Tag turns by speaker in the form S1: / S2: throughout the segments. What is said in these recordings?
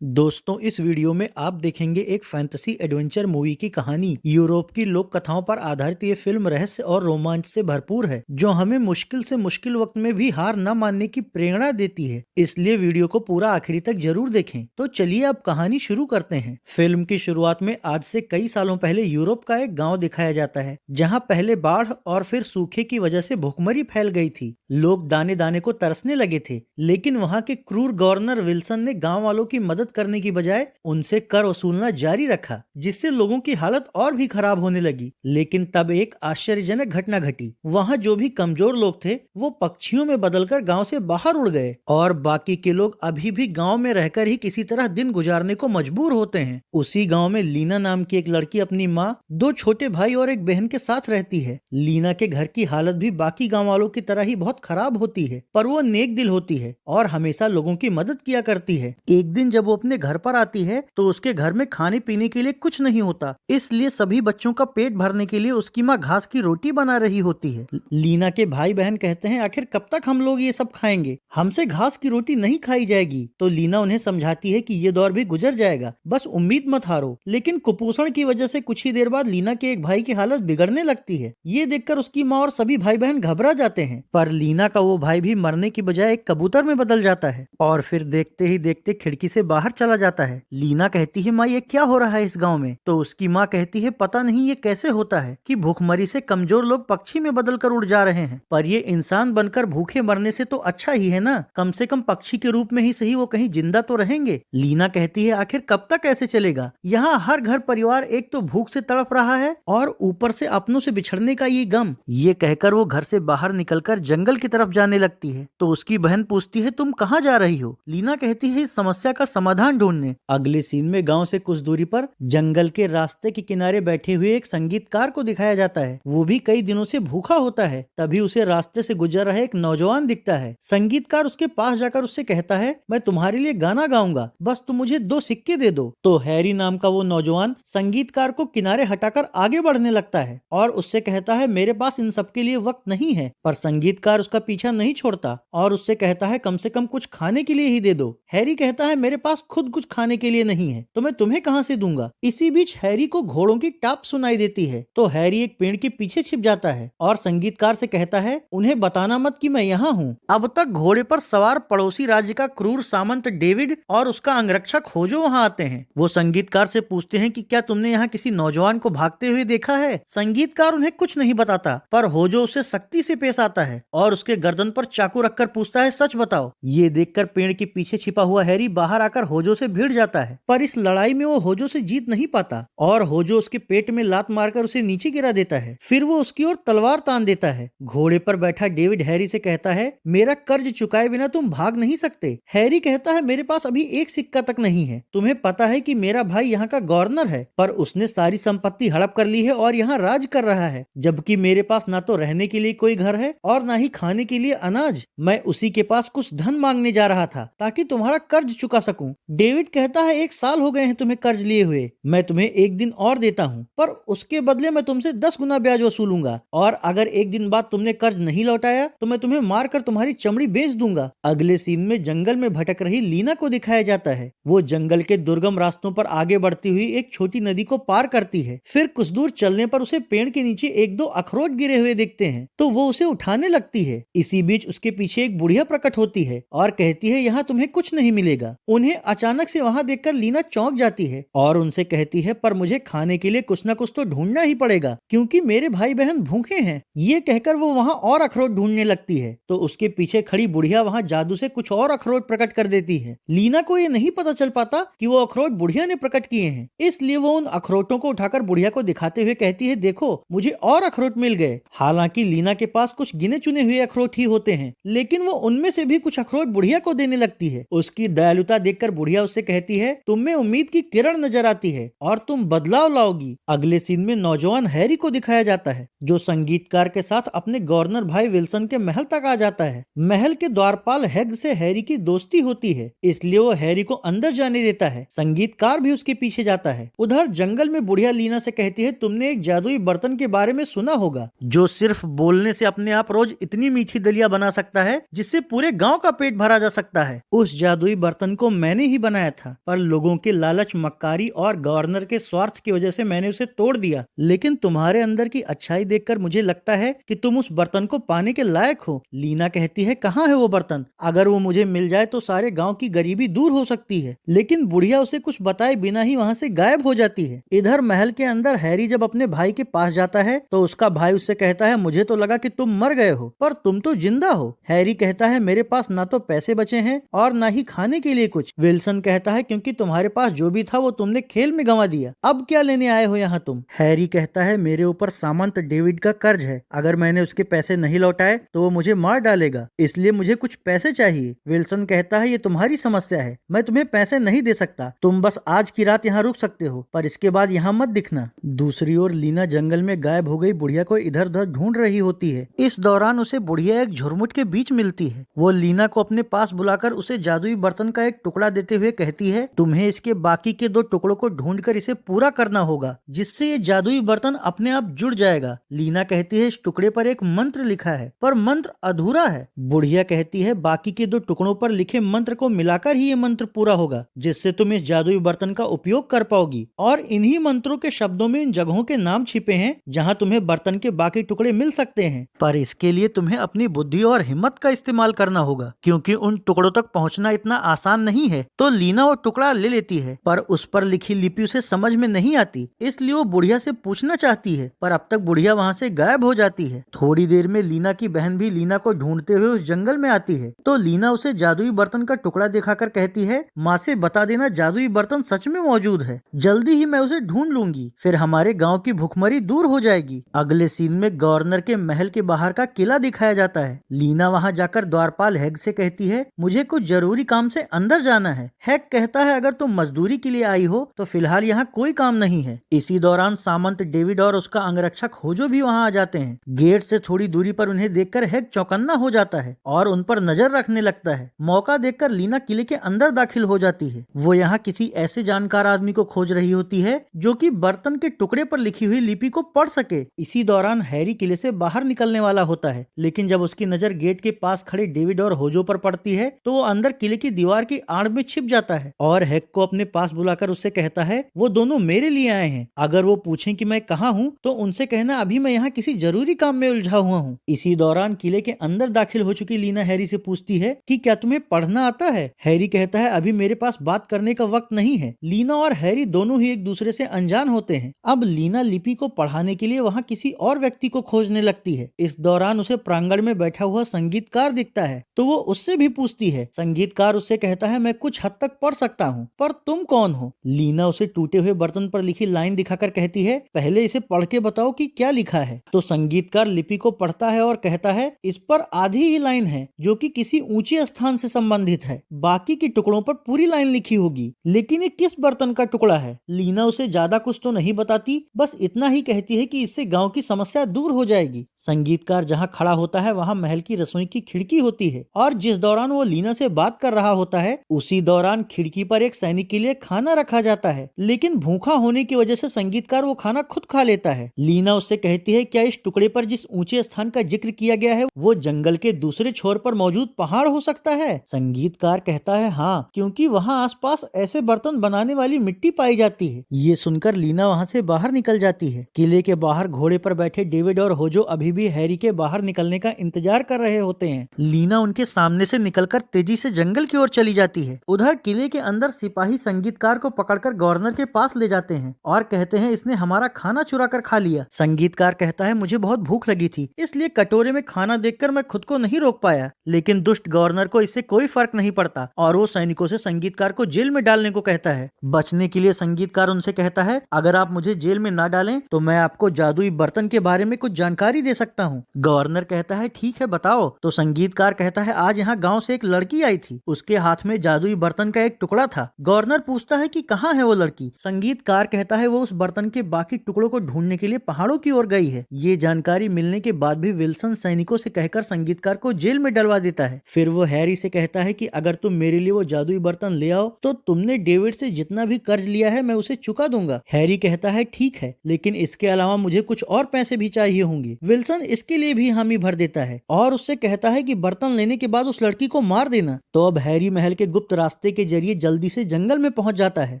S1: दोस्तों, इस वीडियो में आप देखेंगे एक फैंटेसी एडवेंचर मूवी की कहानी। यूरोप की लोक कथाओं पर आधारित ये फिल्म रहस्य और रोमांच से भरपूर है, जो हमें मुश्किल से मुश्किल वक्त में भी हार न मानने की प्रेरणा देती है। इसलिए वीडियो को पूरा आखिरी तक जरूर देखें। तो चलिए अब कहानी शुरू करते हैं। फिल्म की शुरुआत में आज से कई सालों पहले यूरोप का एक गाँव दिखाया जाता है, जहाँ पहले बाढ़ और फिर सूखे की वजह से भुखमरी फैल गई थी। लोग दाने दाने को तरसने लगे थे, लेकिन वहाँ के क्रूर गवर्नर विल्सन ने गाँव वालों की मदद करने की बजाय उनसे कर वसूलना जारी रखा, जिससे लोगों की हालत और भी खराब होने लगी। लेकिन तब एक आश्चर्यजनक घटना घटी। वहाँ जो भी कमजोर लोग थे वो पक्षियों में बदलकर गांव से बाहर उड़ गए, और बाकी के लोग अभी भी गांव में रहकर ही किसी तरह दिन गुजारने को मजबूर होते हैं। उसी गांव में लीना नाम की एक लड़की अपनी माँ, दो छोटे भाई और एक बहन के साथ रहती है। लीना के घर की हालत भी बाकी गांव वालों की तरह ही बहुत खराब होती है, पर वो नेक दिल होती है और हमेशा लोगों की मदद किया करती है। एक दिन जब वो अपने घर पर आती है तो उसके घर में खाने पीने के लिए कुछ नहीं होता, इसलिए सभी बच्चों का पेट भरने के लिए उसकी माँ घास की रोटी बना रही होती है। लीना के भाई बहन कहते हैं, आखिर कब तक हम लोग ये सब खाएंगे, हमसे घास की रोटी नहीं खाई जाएगी। तो लीना उन्हें समझाती है कि ये दौर भी गुजर जाएगा, बस उम्मीद मत हारो। लेकिन कुपोषण की वजह से कुछ ही देर बाद लीना के एक भाई की हालत बिगड़ने लगती है। ये देखकर उसकी माँ और सभी भाई बहन घबरा जाते हैं, पर लीना का वो भाई भी मरने की बजाय एक कबूतर में बदल जाता है और फिर देखते ही देखते खिड़की से बाहर चला जाता है। लीना कहती है, माँ ये क्या हो रहा है इस गांव में? तो उसकी माँ कहती है, पता नहीं ये कैसे होता है कि भूखमरी से कमजोर लोग पक्षी में बदलकर उड़ जा रहे हैं, पर ये इंसान बनकर भूखे मरने से तो अच्छा ही है ना, कम से कम पक्षी के रूप में ही सही वो कहीं जिंदा तो रहेंगे। लीना कहती है, आखिर कब तक ऐसे चलेगा? यहाँ हर घर परिवार एक तो भूख से तड़प रहा है और ऊपर से अपनों से बिछड़ने का ये गम। ये कहकर वो घर से बाहर निकलकर जंगल की तरफ जाने लगती है। तो उसकी बहन पूछती है, तुम कहाँ जा रही हो? लीना कहती है, इस समस्या का समाधान ढूंढने। अगले सीन में गांव से कुछ दूरी पर जंगल के रास्ते के किनारे बैठे हुए एक संगीतकार को दिखाया जाता है। वो भी कई दिनों से भूखा होता है। तभी उसे रास्ते से गुजर रहा एक नौजवान दिखता है। संगीतकार उसके पास जाकर उससे कहता है, मैं तुम्हारे लिए गाना गाऊंगा, बस तुम मुझे 2 सिक्के दे दो। तो हैरी नाम का वो नौजवान संगीतकार को किनारे हटाकर आगे बढ़ने लगता है और उससे कहता है, मेरे पास इन सब के लिए वक्त नहीं है। पर संगीतकार उसका पीछा नहीं छोड़ता और उससे कहता है, कम से कम कुछ खाने के लिए ही दे दो। हैरी कहता है, मेरे पास खुद कुछ खाने के लिए नहीं है तो मैं तुम्हें कहां से दूंगा। इसी बीच हैरी को घोड़ों की टाप सुनाई देती है। तो हैरी एक पेड़ के पीछे छिप जाता है और संगीतकार से कहता है, उन्हें बताना मत कि मैं यहाँ हूँ। अब तक घोड़े पर सवार पड़ोसी राज्य का क्रूर सामंत डेविड और उसका अंगरक्षक होजो वहाँ आते हैं। वो संगीतकार से पूछते हैं कि क्या तुमने यहाँ किसी नौजवान को भागते हुए देखा है? संगीतकार उन्हें कुछ नहीं बताता, पर होजो उससे सख्ती से पेश आता है और उसके गर्दन पर चाकू रखकर पूछता है, सच बताओ। ये देखकर पेड़ के पीछे छिपा हुआ हैरी बाहर आकर होजो से भिड़ जाता है, पर इस लड़ाई में वो होजो से जीत नहीं पाता और होजो उसके पेट में लात मारकर उसे नीचे गिरा देता है। फिर वो उसकी ओर तलवार तान देता है। घोड़े पर बैठा डेविड हैरी से कहता है, मेरा कर्ज चुकाए बिना तुम भाग नहीं सकते। हैरी कहता है, मेरे पास अभी एक सिक्का तक नहीं है। तुम्हें पता है कि मेरा भाई यहाँ का गवर्नर है, पर उसने सारी संपत्ति हड़प कर ली है और यहाँ राज कर रहा है, जबकि मेरे पास ना तो रहने के लिए कोई घर है और ना ही खाने के लिए अनाज। मैं उसी के पास कुछ धन मांगने जा रहा था ताकि तुम्हारा कर्ज चुका सकूं। डेविड कहता है, 1 साल हो गए हैं तुम्हें कर्ज लिए हुए, मैं तुम्हें 1 दिन और देता हूँ, पर उसके बदले मैं तुमसे 10 गुना ब्याज वसूलूंगा, और अगर 1 दिन बाद तुमने कर्ज नहीं लौटाया तो मैं तुम्हें मारकर तुम्हारी चमड़ी बेच दूंगा। अगले सीन में जंगल में भटक रही लीना को दिखाया जाता है। वो जंगल के दुर्गम रास्तों पर आगे बढ़ती हुई एक छोटी नदी को पार करती है। फिर कुछ दूर चलने पर उसे पेड़ के नीचे 1-2 अखरोट गिरे हुए दिखते हैं, तो वो उसे उठाने लगती है। इसी बीच उसके पीछे एक बुढ़िया प्रकट होती है और कहती है, यहाँ तुम्हें कुछ नहीं मिलेगा। उन्हें अचानक से वहाँ देखकर लीना चौंक जाती है और उनसे कहती है, पर मुझे खाने के लिए कुछ न कुछ तो ढूंढना ही पड़ेगा, क्योंकि मेरे भाई बहन भूखे हैं। ये कहकर वो वहाँ और अखरोट ढूंढने लगती है, तो उसके पीछे खड़ी बुढ़िया वहाँ जादू से कुछ और अखरोट प्रकट कर देती है। लीना को ये नहीं पता चल पाता कि वो अखरोट बुढ़िया ने प्रकट किए हैं, इसलिए वो उन अखरोटों को उठाकर बुढ़िया को दिखाते हुए कहती है, देखो मुझे और अखरोट मिल गए। हालांकि लीना के पास कुछ गिने चुने हुए अखरोट ही होते हैं, लेकिन वो उनमें से भी कुछ अखरोट बुढ़िया को देने लगती है। उसकी दयालुता देखकर बुढ़िया उससे कहती है, तुम में उम्मीद की किरण नजर आती है और तुम बदलाव लाओगी। अगले सीन में नौजवान हैरी को दिखाया जाता है, जो संगीतकार के साथ अपने गवर्नर भाई विल्सन के महल तक आ जाता है। महल के द्वारपाल हैग से हैरी की दोस्ती होती है, इसलिए वो हैरी को अंदर जाने देता है। संगीतकार भी उसके पीछे जाता है। उधर जंगल में बुढ़िया लीना से कहती है, तुमने एक जादुई बर्तन के बारे में सुना होगा, जो सिर्फ बोलने से अपने आप रोज इतनी मीठी दलिया बना सकता है जिससे पूरे गांव का पेट भरा जा सकता है। उस जादुई बर्तन को मैंने ही बनाया था, पर लोगों के लालच, मक्कारी और गवर्नर के स्वार्थ की वजह से मैंने उसे तोड़ दिया। लेकिन तुम्हारे अंदर की अच्छाई देखकर मुझे लगता है कि तुम उस बर्तन को पाने के लायक हो। लीना कहती है, कहाँ है वो बर्तन? अगर वो मुझे मिल जाए तो सारे गांव की गरीबी दूर हो सकती है। लेकिन बुढ़िया उसे कुछ बताए बिना ही वहाँ से गायब हो जाती है। इधर महल के अंदर हैरी जब अपने भाई के पास जाता है तो उसका भाई उससे कहता है, मुझे तो लगा कि तुम मर गए हो, पर तुम तो जिंदा हो। हैरी कहता है, मेरे पास ना तो पैसे बचे हैं और ना ही खाने के लिए कुछ। विल्सन कहता है, क्योंकि तुम्हारे पास जो भी था वो तुमने खेल में गंवा दिया, अब क्या लेने आए हो यहाँ तुम? हैरी कहता है, मेरे ऊपर सामंत डेविड का कर्ज है, अगर मैंने उसके पैसे नहीं लौटाए तो वो मुझे मार डालेगा, इसलिए मुझे कुछ पैसे चाहिए। विल्सन कहता है, ये तुम्हारी समस्या है, मैं तुम्हें पैसे नहीं दे सकता, तुम बस आज की रात यहाँ रुक सकते हो, पर इसके बाद यहाँ मत दिखना। दूसरी ओर लीना जंगल में गायब हो गई बुढ़िया को इधर उधर ढूंढ रही होती है। इस दौरान उसे बुढ़िया एक झुरमुट के बीच मिलती है। वो लीना को अपने पास बुलाकर उसे जादुई बर्तन का एक टुकड़ा देते हुए कहती है, तुम्हें इसके बाकी के 2 टुकड़ों को ढूंढकर इसे पूरा करना होगा, जिससे ये जादुई बर्तन अपने आप जुड़ जाएगा। लीना कहती है, इस टुकड़े पर एक मंत्र लिखा है, पर मंत्र अधूरा है। बुढ़िया कहती है, बाकी के 2 टुकड़ों पर लिखे मंत्र को मिलाकर ही ये मंत्र पूरा होगा, जिससे तुम इस जादुई बर्तन का उपयोग कर पाओगी। और इन्हीं मंत्रों के शब्दों में इन जगहों के नाम छिपे हैं जहाँ तुम्हें बर्तन के बाकी टुकड़े मिल सकते हैं, पर इसके लिए तुम्हें अपनी बुद्धि और हिम्मत का इस्तेमाल करना होगा, क्योंकि उन टुकड़ों तक पहुँचना इतना आसान नहीं है। तो लीना वो टुकड़ा ले लेती है, पर उस पर लिखी लिपि उसे समझ में नहीं आती, इसलिए वो बुढ़िया से पूछना चाहती है, पर अब तक बुढ़िया वहाँ से गायब हो जाती है। थोड़ी देर में लीना की बहन भी लीना को ढूंढते हुए उस जंगल में आती है, तो लीना उसे जादुई बर्तन का टुकड़ा दिखाकर कहती है, माँ से बता देना जादुई बर्तन सच में मौजूद है, जल्दी ही मैं उसे ढूंढ लूंगी, फिर हमारे गाँव की भुखमरी दूर हो जाएगी। अगले सीन में गवर्नर के महल के बाहर का किला दिखाया जाता है। लीना वहाँ जाकर द्वारपाल हैग से कहती है, मुझे कुछ जरूरी काम से अंदर जाना है। हैग कहता है, अगर तुम मजदूरी के लिए आई हो तो फिलहाल यहाँ कोई काम नहीं है। इसी दौरान सामंत डेविड और उसका अंगरक्षक होजो भी वहाँ आ जाते हैं। गेट से थोड़ी दूरी पर उन्हें देखकर हैग चौकन्ना हो जाता है और उन पर नजर रखने लगता है। मौका देखकर लीना किले के अंदर दाखिल हो जाती है। वो यहाँ किसी ऐसे जानकार आदमी को खोज रही होती है जो कि बर्तन के टुकड़े पर लिखी हुई लिपि को पढ़ सके। इसी दौरान हैरी किले से बाहर निकलने वाला होता है, लेकिन जब उसकी नजर गेट के पास खड़े डेविड और होजो पर पड़ती है तो वो अंदर किले की दीवार की आड़ में छिप जाता है और हैग को अपने पास बुलाकर उससे कहता है, वो दोनों मेरे लिए आए हैं, अगर वो पूछें कि मैं कहाँ हूँ तो उनसे कहना अभी मैं यहाँ किसी जरूरी काम में उलझा हुआ हूँ। इसी दौरान किले के अंदर दाखिल हो चुकी लीना हैरी से पूछती है कि क्या तुम्हें पढ़ना आता है? हैरी कहता है, अभी मेरे पास बात करने का वक्त नहीं है। लीना और हैरी दोनों ही एक दूसरे से अनजान होते हैं। अब लीना लिपि को पढ़ाने के लिए वहाँ किसी और व्यक्ति को खोजने लगती है। इस दौरान उसे प्रांगण में बैठा हुआ संगीतकार दिखता है, तो वो उससे भी पूछती है। संगीतकार उससे कहता है, मैं कुछ हद तक पढ़ सकता हूँ, पर तुम कौन हो? लीना उसे टूटे हुए बर्तन पर लिखी लाइन दिखाकर कहती है, पहले इसे पढ़ के बताओ कि क्या लिखा है। तो संगीतकार लिपि को पढ़ता है और कहता है, इस पर आधी ही लाइन है जो कि किसी ऊंचे स्थान से संबंधित है, बाकी के टुकड़ों पर पूरी लाइन लिखी होगी, लेकिन ये किस बर्तन का टुकड़ा है? लीना उसे ज्यादा कुछ तो नहीं बताती, बस इतना ही कहती है कि इससे गांव की समस्या दूर हो जाएगी। संगीतकार जहाँ खड़ा होता है वहाँ महल की रसोई की खिड़की होती है और जिस दौरान वो लीना से बात कर रहा होता है उसी दौरान खिड़की पर एक सैनिक के लिए खाना रखा जाता है, लेकिन भूखा होने की वजह से संगीतकार वो खाना खुद खा लेता है। लीना उससे कहती है, क्या इस टुकड़े पर जिस ऊंचे स्थान का जिक्र किया गया है वो जंगल के दूसरे छोर पर मौजूद पहाड़ हो सकता है? संगीतकार कहता है, हाँ, क्योंकि वहाँ आसपास ऐसे बर्तन बनाने वाली मिट्टी पाई जाती है। ये सुनकर लीना वहाँ से बाहर निकल जाती है। किले के बाहर घोड़े पर बैठे डेविड और होजो अभी भी हैरी के बाहर निकलने का इंतजार कर रहे होते हैं। लीना उनके सामने से निकलकर तेजी से जंगल की ओर चली जाती है। उधर किले के अंदर सिपाही संगीतकार को पकड़कर गवर्नर के पास ले जाते हैं और कहते हैं, इसने हमारा खाना चुरा कर खा लिया। संगीतकार कहता है, मुझे बहुत भूख लगी थी, इसलिए कटोरे में खाना देखकर मैं खुद को नहीं रोक पाया, लेकिन दुष्ट गवर्नर को इससे कोई फर्क नहीं पड़ता और वो सैनिकों से संगीतकार को जेल में डालने को कहता है। बचने के लिए संगीतकार उनसे कहता है, अगर आप मुझे जेल में ना डालें तो मैं आपको जादुई बर्तन के बारे में कुछ जानकारी दे सकता हूँ। गवर्नर कहता है, ठीक है बताओ। तो संगीतकार कहता है, आज यहाँ गाँव से एक लड़की आई थी, उसके हाथ में जादुई बर्तन का एक टुकड़ा था। गवर्नर पूछता है कि कहाँ है वो लड़की? संगीतकार कहता है, वो उस बर्तन के बाकी टुकड़ों को ढूंढने के लिए पहाड़ों की ओर गई है। ये जानकारी मिलने के बाद भी विल्सन सैनिकों से कहकर संगीतकार को जेल में डलवा देता है। फिर वो हैरी से कहता है कि अगर तुम मेरे लिए वो जादुई बर्तन ले आओ तो तुमने डेविड से जितना भी कर्ज लिया है मैं उसे चुका दूंगा। हैरी कहता है, ठीक है, लेकिन इसके अलावा मुझे कुछ और पैसे भी चाहिए होंगे। विल्सन इसके लिए भी हामी भर देता है और उससे कहता है कि बर्तन लेने के बाद उस लड़की को मार देना। तो अब हैरी महल के गुप्त रास्ते रास्ते के जरिए जल्दी से जंगल में पहुंच जाता है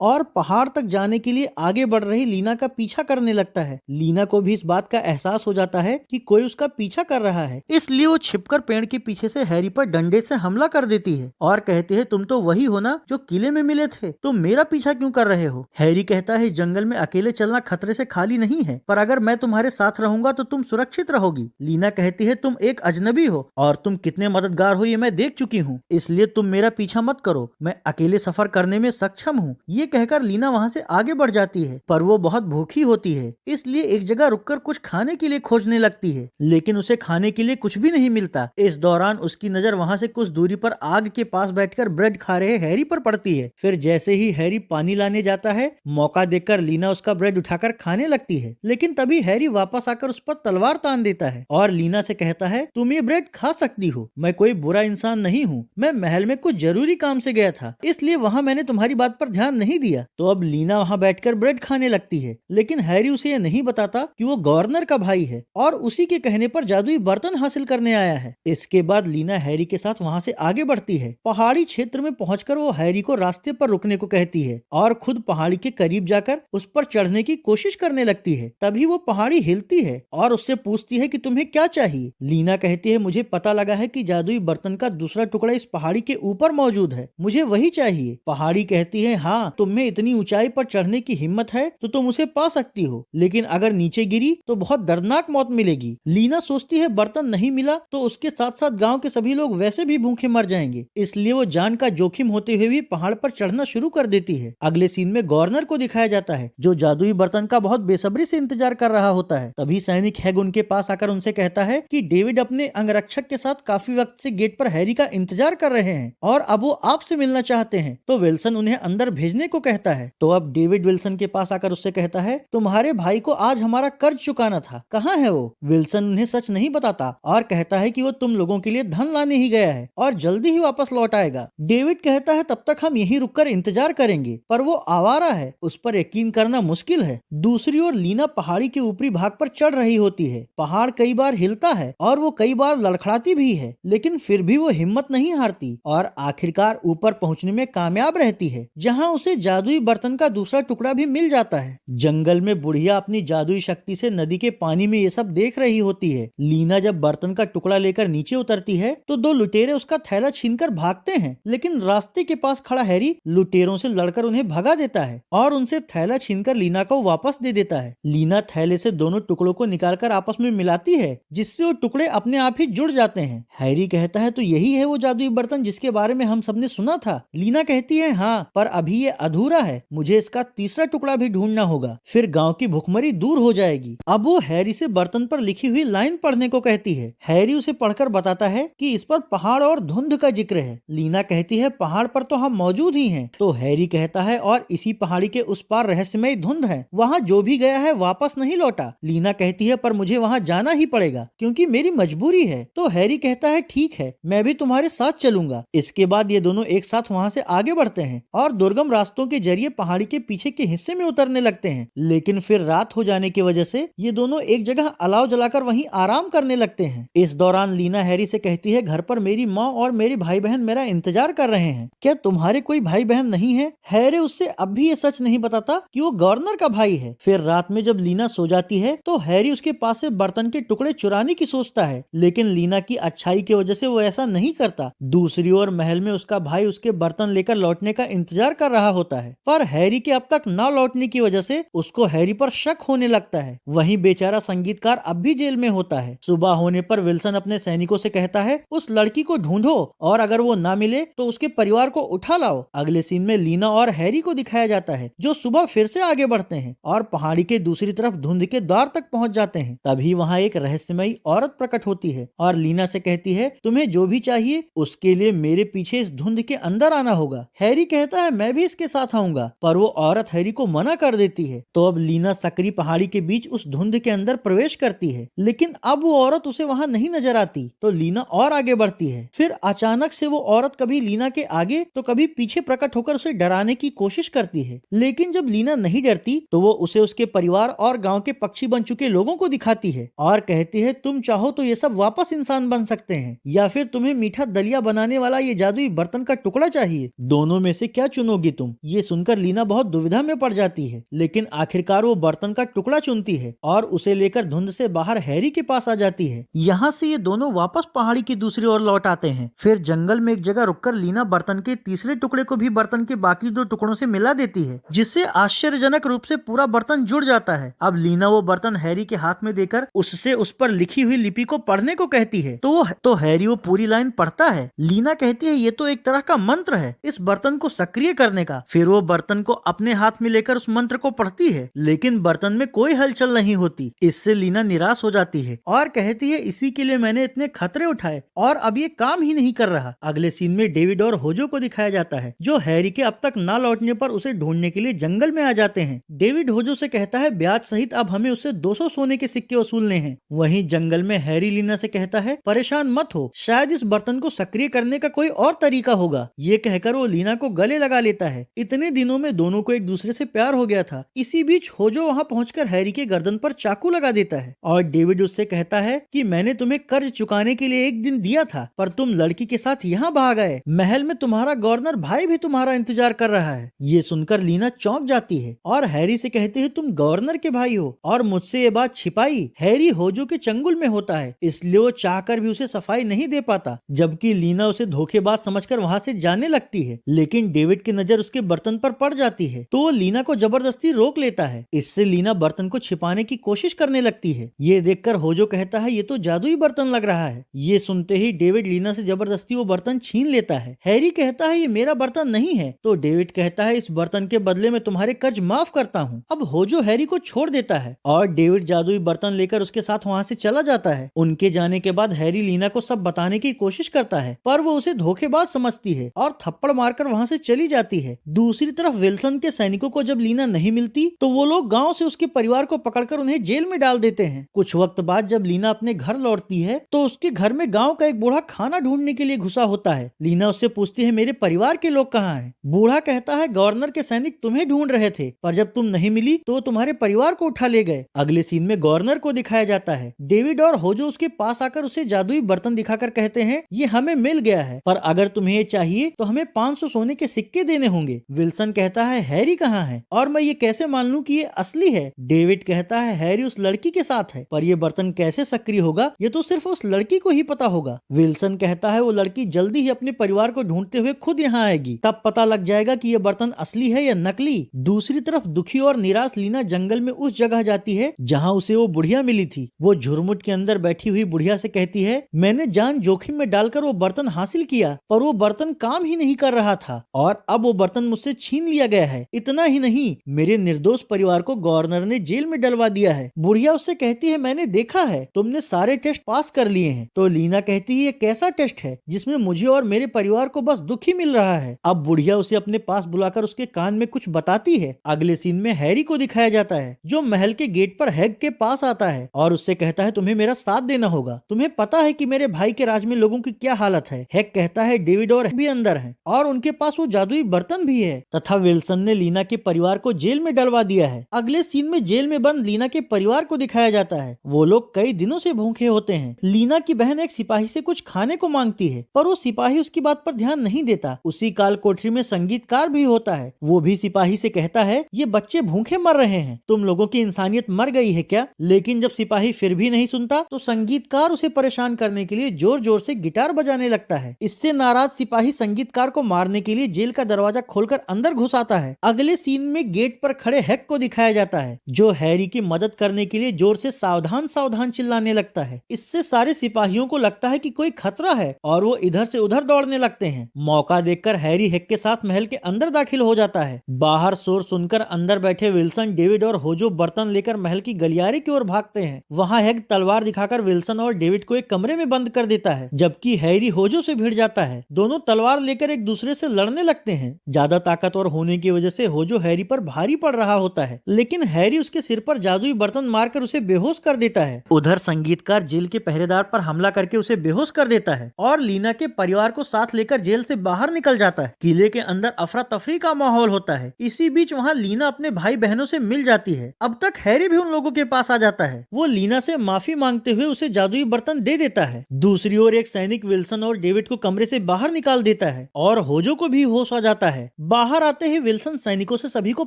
S1: और पहाड़ तक जाने के लिए आगे बढ़ रही लीना का पीछा करने लगता है। लीना को भी इस बात का एहसास हो जाता है कि कोई उसका पीछा कर रहा है, इसलिए वो छिपकर पेड़ के पीछे से हैरी पर डंडे से हमला कर देती है और कहती है, तुम तो वही हो ना जो किले में मिले थे, तुम मेरा पीछा क्यों कर रहे हो? हैरी कहता है, जंगल में अकेले चलना खतरे से खाली नहीं है, पर अगर मैं तुम्हारे साथ रहूंगा तो तुम सुरक्षित रहोगी। लीना कहती है, तुम एक अजनबी हो और तुम कितने मददगार हो ये मैं देख चुकी हूँ, इसलिए तुम मेरा पीछा मत करो, मैं अकेले सफर करने में सक्षम हूँ। ये कहकर लीना वहाँ से आगे बढ़ जाती है, पर वो बहुत भूखी होती है, इसलिए एक जगह रुककर कुछ खाने के लिए खोजने लगती है, लेकिन उसे खाने के लिए कुछ भी नहीं मिलता। इस दौरान उसकी नजर वहाँ से कुछ दूरी पर आग के पास बैठकर ब्रेड खा रहे हैरी पर पड़ती है। फिर जैसे ही हैरी पानी लाने जाता है, मौका देखकर लीना उसका ब्रेड उठाकर खाने लगती है, लेकिन तभी हैरी वापस आकर उस पर तलवार तान देता है और लीना से कहता है, तुम ये ब्रेड खा सकती हो, मैं कोई बुरा इंसान नहीं हूँ, मैं महल में कुछ जरूरी काम से गया था, इसलिए वहाँ मैंने तुम्हारी बात पर ध्यान नहीं दिया। तो अब लीना वहाँ बैठकर ब्रेड खाने लगती है, लेकिन हैरी उसे यह नहीं बताता कि वो गवर्नर का भाई है और उसी के कहने पर जादुई बर्तन हासिल करने आया है। इसके बाद लीना हैरी के साथ वहाँ से आगे बढ़ती है। पहाड़ी क्षेत्र में पहुंचकर वो हैरी को रास्ते पर रुकने को कहती है और खुद पहाड़ी के करीब जाकर उस पर चढ़ने की कोशिश करने लगती है। तभी वो पहाड़ी हिलती है और उससे पूछती है कि तुम्हें क्या चाहिए। लीना कहती है, मुझे पता लगा है कि जादुई बर्तन का दूसरा टुकड़ा इस पहाड़ी के ऊपर मौजूद है, मुझे वही चाहिए। पहाड़ी कहती है, हाँ, तुम में इतनी ऊंचाई पर चढ़ने की हिम्मत है तो तुम उसे पा सकती हो, लेकिन अगर नीचे गिरी तो बहुत दर्दनाक मौत मिलेगी। लीना सोचती है बर्तन नहीं मिला तो उसके साथ साथ गांव के सभी लोग वैसे भी भूखे मर जाएंगे, इसलिए वो जान का जोखिम होते हुए भी पहाड़ पर चढ़ना शुरू कर देती है। अगले सीन में गवर्नर को दिखाया जाता है, जो जादुई बर्तन का बहुत बेसब्री से इंतजार कर रहा होता है। तभी सैनिक हैग उनके पास आकर उनसे कहता है कि डेविड अपने अंगरक्षक के साथ काफी वक्त से गेट पर हैरी का इंतजार कर रहे हैं और अब वो आपसे मिलना चाहते हैं, तो विल्सन उन्हें अंदर भेजने को कहता है। तो अब डेविड विल्सन के पास आकर उससे कहता है, तुम्हारे भाई को आज हमारा कर्ज चुकाना था, कहाँ है वो? विल्सन उन्हें सच नहीं बताता और कहता है कि वो तुम लोगों के लिए धन लाने ही गया है और जल्दी ही वापस लौट आएगा। डेविड कहता है, तब तक हम यहीं रुककर इंतजार करेंगे, पर वो आवारा है, उस पर यकीन करना मुश्किल है। दूसरी ओर लीना पहाड़ी के ऊपरी भाग पर चढ़ रही होती है। पहाड़ कई बार हिलता है और वो कई बार लड़खड़ाती भी है, लेकिन फिर भी वो हिम्मत नहीं हारती और आखिरकार ऊपर पहुंचने में कामयाब रहती है, जहां उसे जादुई बर्तन का दूसरा टुकड़ा भी मिल जाता है। जंगल में बुढ़िया अपनी जादुई शक्ति से नदी के पानी में ये सब देख रही होती है। लीना जब बर्तन का टुकड़ा लेकर नीचे उतरती है तो दो लुटेरे उसका थैला छीनकर भागते हैं, लेकिन रास्ते के पास खड़ा हैरी लुटेरों से लड़कर उन्हें भगा देता है और उनसे थैला छीनकर लीना को वापस दे देता है। लीना थैले से दोनों टुकड़ों को निकालकर आपस में मिलाती है, जिससे वो टुकड़े अपने आप ही जुड़ जाते हैं। हैरी कहता है, तो यही है वो जादुई बर्तन जिसके बारे में हम सबने सुना था। लीना कहती है, हाँ, पर अभी ये अधूरा है, मुझे इसका तीसरा टुकड़ा भी ढूंढना होगा, फिर गाँव की भुखमरी दूर हो जाएगी। अब वो हैरी से बर्तन पर लिखी हुई लाइन पढ़ने को कहती है। हैरी उसे पढ़कर बताता है कि इस पर पहाड़ और धुंध का जिक्र है। लीना कहती है, पहाड़ पर तो हम मौजूद ही हैं। तो हैरी कहता है, और इसी पहाड़ी के उस पार रहस्यमय धुंध है, वहाँ जो भी गया है वापस नहीं लौटा। लीना कहती है, पर मुझे वहाँ जाना ही पड़ेगा क्योंकि मेरी मजबूरी है। तो हैरी कहता है, ठीक है, मैं भी तुम्हारे साथ चलूंगा। इसके बाद ये दोनों एक साथ वहाँ से आगे बढ़ते हैं और दुर्गम रास्तों के जरिए पहाड़ी के पीछे के हिस्से में उतरने लगते हैं, लेकिन फिर रात हो जाने की वजह से ये दोनों एक जगह अलाव जलाकर वहीं आराम करने लगते हैं। इस दौरान लीना हैरी से कहती है, घर पर मेरी माँ और मेरे भाई बहन मेरा इंतजार कर रहे हैं, क्या तुम्हारे कोई भाई बहन नहीं है? हैरी उससे अब भी ये सच नहीं बताता कि वो गवर्नर का भाई है। फिर रात में जब लीना सो जाती है तो हैरी उसके पास से बर्तन के टुकड़े चुराने की सोचता है, लेकिन लीना की अच्छाई की वजह से वो ऐसा नहीं करता। दूसरी ओर महल में उसका भाई उसके बर्तन लेकर लौटने का इंतजार कर रहा होता है, पर हैरी के अब तक न लौटने की वजह से उसको हैरी पर शक होने लगता है। वहीं बेचारा संगीतकार अब भी जेल में होता है। सुबह होने पर विल्सन अपने सैनिकों से कहता है, उस लड़की को ढूंढो और अगर वो ना मिले तो उसके परिवार को उठा लाओ। अगले सीन में लीना और हैरी को दिखाया जाता है, जो सुबह फिर से आगे बढ़ते हैं और पहाड़ी के दूसरी तरफ धुंध के द्वार तक पहुंच जाते हैं। तभी वहां एक रहस्यमयी औरत प्रकट होती है और लीना से कहती है, तुम्हें जो भी चाहिए उसके लिए मेरे पीछे इस धुंध के अंदर आना होगा। हैरी कहता है, मैं भी इसके साथ आऊंगा, पर वो औरत हैरी को मना कर देती है। तो अब लीना सकरी पहाड़ी के बीच उस धुंध के अंदर प्रवेश करती है, लेकिन अब वो औरत उसे वहां नहीं नजर आती। तो लीना और आगे बढ़ती है। फिर अचानक से वो औरत कभी लीना के आगे तो कभी पीछे प्रकट होकर उसे डराने की कोशिश करती है, लेकिन जब लीना नहीं डरती तो वो उसे उसके परिवार और गांव के पक्षी बन चुके लोगों को दिखाती है और कहती है, तुम चाहो तो ये सब वापस इंसान बन सकते हैं, या फिर तुम्हें मीठा दलिया बनाने वाला ये जादुई बर्तन का टुकड़ा टुकड़ा चाहिए, दोनों में से क्या चुनोगी तुम? ये सुनकर लीना बहुत दुविधा में पड़ जाती है, लेकिन आखिरकार वो बर्तन का टुकड़ा चुनती है और उसे लेकर धुंध से बाहर हैरी के पास आ जाती है। यहाँ से ये दोनों वापस पहाड़ी की दूसरी ओर लौट आते हैं। फिर जंगल में एक जगह रुककर लीना बर्तन के तीसरे टुकड़े को भी बर्तन के बाकी दो टुकड़ों से मिला देती है, जिससे आश्चर्यजनक रूप से पूरा बर्तन जुड़ जाता है। अब लीना वो बर्तन हैरी के हाथ में देकर उससे उस पर लिखी हुई लिपि को पढ़ने को कहती है, तो हैरी वो पूरी लाइन पढ़ता है। लीना कहती है ये तो एक तरह का मंत्र है इस बर्तन को सक्रिय करने का। फिर वो बर्तन को अपने हाथ में लेकर उस मंत्र को पढ़ती है, लेकिन बर्तन में कोई हलचल नहीं होती। इससे लीना निराश हो जाती है और कहती है इसी के लिए मैंने इतने खतरे उठाए और अब ये काम ही नहीं कर रहा। अगले सीन में डेविड और होजो को दिखाया जाता है, जो हैरी के अब तक ना लौटने पर उसे ढूंढने के लिए जंगल में आ जाते हैं। डेविड होजो से कहता है ब्याज सहित अब हमें उससे 200 सोने के सिक्के वसूलने हैं। वहीं जंगल में हैरी लीना से कहता है परेशान मत हो, शायद इस बर्तन को सक्रिय करने का कोई और तरीका होगा। ये कहकर वो लीना को गले लगा लेता है। इतने दिनों में दोनों को एक दूसरे से प्यार हो गया था। इसी बीच होजो वहाँ पहुंचकर हैरी के गर्दन पर चाकू लगा देता है और डेविड उससे कहता है कि मैंने तुम्हें कर्ज चुकाने के लिए एक दिन दिया था, पर तुम लड़की के साथ यहाँ भाग गए। महल में तुम्हारा गवर्नर भाई भी तुम्हारा इंतजार कर रहा है। ये सुनकर लीना चौंक जाती है और हैरी से कहती है तुम गवर्नर के भाई हो और मुझसे ये बात छिपाई। हैरी होजो के चंगुल में होता है, इसलिए वो चाहकर भी उसे सफाई नहीं दे पाता, जबकि लीना उसे धोखेबाज समझकर वहाँ से जाने लगती है। लेकिन डेविड की नजर उसके बर्तन पर पड़ जाती है, तो वो लीना को जबरदस्ती रोक लेता है। इससे लीना बर्तन को छिपाने की कोशिश करने लगती है। ये देखकर होजो कहता है ये तो जादुई बर्तन लग रहा है। ये सुनते ही डेविड लीना से जबरदस्ती वो बर्तन छीन लेता है। हैरी कहता है ये मेरा बर्तन नहीं है, तो डेविड कहता है इस बर्तन के बदले में तुम्हारे कर्ज माफ करता हूँ। अब होजो हैरी को छोड़ देता है और डेविड जादुई बर्तन लेकर उसके साथ वहाँ से चला जाता है। उनके जाने के बाद हैरी लीना को सब बताने की कोशिश करता है, पर वो उसे धोखेबाज समझती है और थप्पड़ मारकर वहाँ से चली जाती है। दूसरी तरफ विल्सन के सैनिकों को जब लीना नहीं मिलती, तो वो लोग गाँव से उसके परिवार को पकड़कर उन्हें जेल में डाल देते हैं। कुछ वक्त बाद जब लीना अपने घर लौटती है, तो उसके घर में गाँव का एक बूढ़ा खाना ढूंढने के लिए घुसा होता है। लीना उससे पूछती है मेरे परिवार के लोग कहाँ हैं? बूढ़ा कहता है गवर्नर के सैनिक तुम्हें ढूंढ रहे थे, पर जब तुम नहीं मिली तो तुम्हारे परिवार को उठा ले गए। अगले सीन में गवर्नर को दिखाया जाता है। डेविड और होजो उसके पास आकर उसे जादुई बर्तन दिखाकर कहते हैं ये हमें मिल गया है, पर अगर तुम्हें ये चाहिए तो हमें 500 सोने के सिक्के देने होंगे। विल्सन कहता है हैरी कहाँ है और मैं ये कैसे मान लूं कि ये असली है? डेविड कहता है हैरी उस लड़की के साथ है, पर ये बर्तन कैसे सक्रिय होगा ये तो सिर्फ उस लड़की को ही पता होगा। विल्सन कहता है वो लड़की जल्दी ही अपने परिवार को ढूंढते हुए खुद यहाँ आएगी, तब पता लग जाएगा कि ये बर्तन असली है या नकली। दूसरी तरफ दुखी और निराश लीना जंगल में उस जगह जाती है जहाँ उसे वो बुढ़िया मिली थी। वो झुरमुट के अंदर बैठी हुई बुढ़िया से कहती है मैंने जान जोखिम में डालकर वो बर्तन हासिल किया, पर वो बर्तन काम ही नहीं कर रहा था और अब वो बर्तन मुझसे छीन लिया गया है। इतना ही नहीं, मेरे निर्दोष परिवार को गवर्नर ने जेल में डलवा दिया है। बुढ़िया उससे कहती है मैंने देखा है तुमने सारे टेस्ट पास कर लिए हैं। तो लीना कहती है ये कैसा टेस्ट है जिसमें मुझे और मेरे परिवार को बस दुख ही मिल रहा है। अब बुढ़िया उसे अपने पास बुलाकर उसके कान में कुछ बताती है। अगले सीन में हैरी को दिखाया जाता है, जो महल के गेट पर हैग के पास आता है और उससे कहता है तुम्हें मेरा साथ देना होगा। तुम्हें पता है कि मेरे भाई के राज में लोगों की क्या हालत है। हैग कहता है डेविड और भी अंदर हैं और उनके पास वो जादुई बर्तन भी है तथा विल्सन ने लीना के परिवार को जेल में डलवा दिया है। अगले सीन में जेल में बंद लीना के परिवार को दिखाया जाता है। वो लोग कई दिनों से भूखे होते हैं। लीना की बहन एक सिपाही से कुछ खाने को मांगती है, पर वो सिपाही उसकी बात पर ध्यान नहीं देता। उसी काल कोठरी में संगीतकार भी होता है। वो भी सिपाही से कहता है ये बच्चे भूखे मर रहे हैं, तुम लोगों की इंसानियत मर गई है क्या? लेकिन जब सिपाही फिर भी नहीं सुनता, तो संगीतकार उसे परेशान करने के लिए जोर जोर से गिटार बजाने लगता है। इससे नाराज सिपाही संगीतकार को मारने के लिए जेल का दरवाजा खोलकर अंदर घुस आता है। अगले सीन में गेट पर खड़े हैक को दिखाया जाता है, जो हैरी की मदद करने के लिए जोर से सावधान सावधान चिल्लाने लगता है। इससे सारे सिपाहियों को लगता है कि कोई खतरा है और वो इधर से उधर दौड़ने लगते हैं। मौका देखकर हैरी हैक के साथ महल के अंदर दाखिल हो जाता है। बाहर शोर सुनकर अंदर बैठे विल्सन, डेविड और होजो बर्तन लेकर महल की गलियारे की ओर भागते हैं। वहाँ हैक तलवार दिखाकर विल्सन और डेविड को एक कमरे में बंद कर देता है, जबकि हैरी होजो से भिड़ जाता है। दोनों तलवार लेकर एक दूसरे से लड़ने लगते हैं। ज्यादा ताकतवर होने की वजह से होजो हैरी पर भारी पड़ रहा होता है, लेकिन हैरी उसके सिर पर जादुई बर्तन मारकर उसे बेहोश कर देता है। उधर संगीतकार जेल के पहरेदार पर हमला करके उसे बेहोश कर देता है और लीना के परिवार को साथ लेकर जेल से बाहर निकल जाता है। किले के अंदर अफरा तफरी का माहौल होता है। इसी बीच वहाँ लीना अपने भाई बहनों से मिल जाती है। अब तक हैरी भी उन लोगों के पास आ जाता है। वो लीना से माफी मांगते हुए उसे जादुई बर्तन दे देता है। दूसरी ओर एक सैनिक विल्सन और डेविड को कमरे से बाहर निकाल देता है और होजो को भी होश आ जाता है। बाहर आते ही विल्सन सैनिकों से सभी को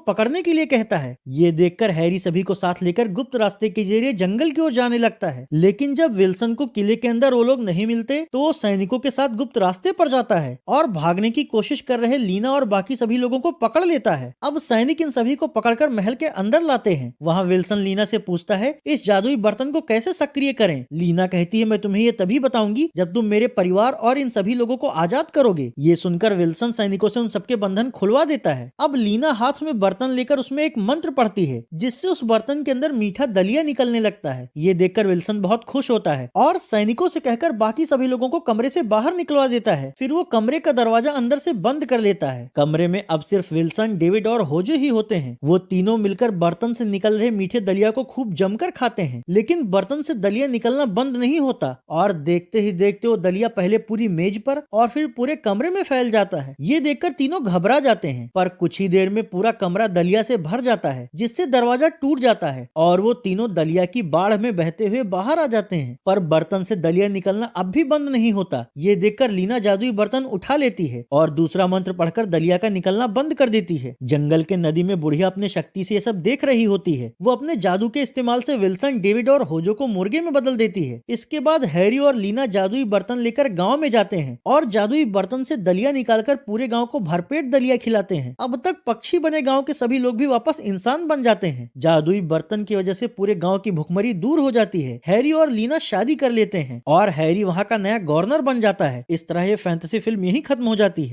S1: पकड़ने के लिए कहता है। ये देखकर हैरी सभी को साथ लेकर गुप्त रास्ते के जरिए जंगल की ओर जाने लगता है, लेकिन जब विल्सन को किले के अंदर वो लोग नहीं मिलते तो वो सैनिकों के साथ गुप्त रास्ते पर जाता है और भागने की कोशिश कर रहे लीना और बाकी सभी लोगों को पकड़ लेता है। अब सैनिक इन सभी को पकड़कर महल के अंदर लाते हैं। वहाँ विल्सन लीना से पूछता है इस जादुई बर्तन को कैसे सक्रिय करें। लीना कहती है मैं तुम्हें ये तभी बताऊंगी जब तुम मेरे परिवार और इन सभी लोगों को आजाद करोगे। ये सुनकर विल्सन सैनिकों से उन सबके बंधन खुलवा देता है। अब लीना हाथ में बर्तन लेकर उसमें एक मंत्र पढ़ती है जिससे उस बर्तन के अंदर मीठा दलिया निकलने लगता है। ये देखकर विल्सन बहुत खुश होता है और सैनिकों से कहकर बाकी सभी लोगों को कमरे से बाहर निकलवा देता है। फिर वो कमरे का दरवाजा अंदर से बंद कर लेता है। कमरे में अब सिर्फ विल्सन, डेविड और होजो ही होते हैं। वो तीनों मिलकर बर्तन से निकल रहे मीठे दलिया को खूब जमकर खाते हैं, लेकिन बर्तन से दलिया निकलना बंद नहीं होता और देखते ही देखते वो दलिया पहले पूरी मेज पर और फिर पूरे कमरे में फैल जाता है। ये देखकर तीनों घबरा जाते हैं, पर कुछ ही देर में पूरा कमरा दलिया से भर जाता है जिससे दरवाजा टूट जाता है और वो तीनों दलिया की बाढ़ में बहते हुए बाहर आ जाते हैं। पर बर्तन से दलिया निकलना अब भी बंद नहीं होता। ये देखकर लीना जादुई बर्तन उठा लेती है और दूसरा मंत्र पढ़कर दलिया का निकलना बंद कर देती है। जंगल के नदी में बुढ़िया अपने शक्ति से ये सब देख रही होती है। वो अपने जादू के इस्तेमाल से विल्सन, डेविड और होजो को मुर्गे में बदल देती है। इसके बाद हैरी और लीना जादुई बर्तन लेकर गांव में जाते हैं और जादुई बर्तन से दलिया निकालकर पूरे गांव को भरपेट दलिया खिलाते हैं। अब तक पक्षी बने गांव के सभी लोग भी वापस इंसान बन जाते हैं। जादुई बर्तन की वजह से पूरे गांव की भुखमरी दूर हो जाती है। हैरी और लीना शादी कर लेते हैं और हैरी वहां का नया गवर्नर बन जाता है। इस तरह ये फैंटेसी फिल्म यहीं खत्म हो जाती है।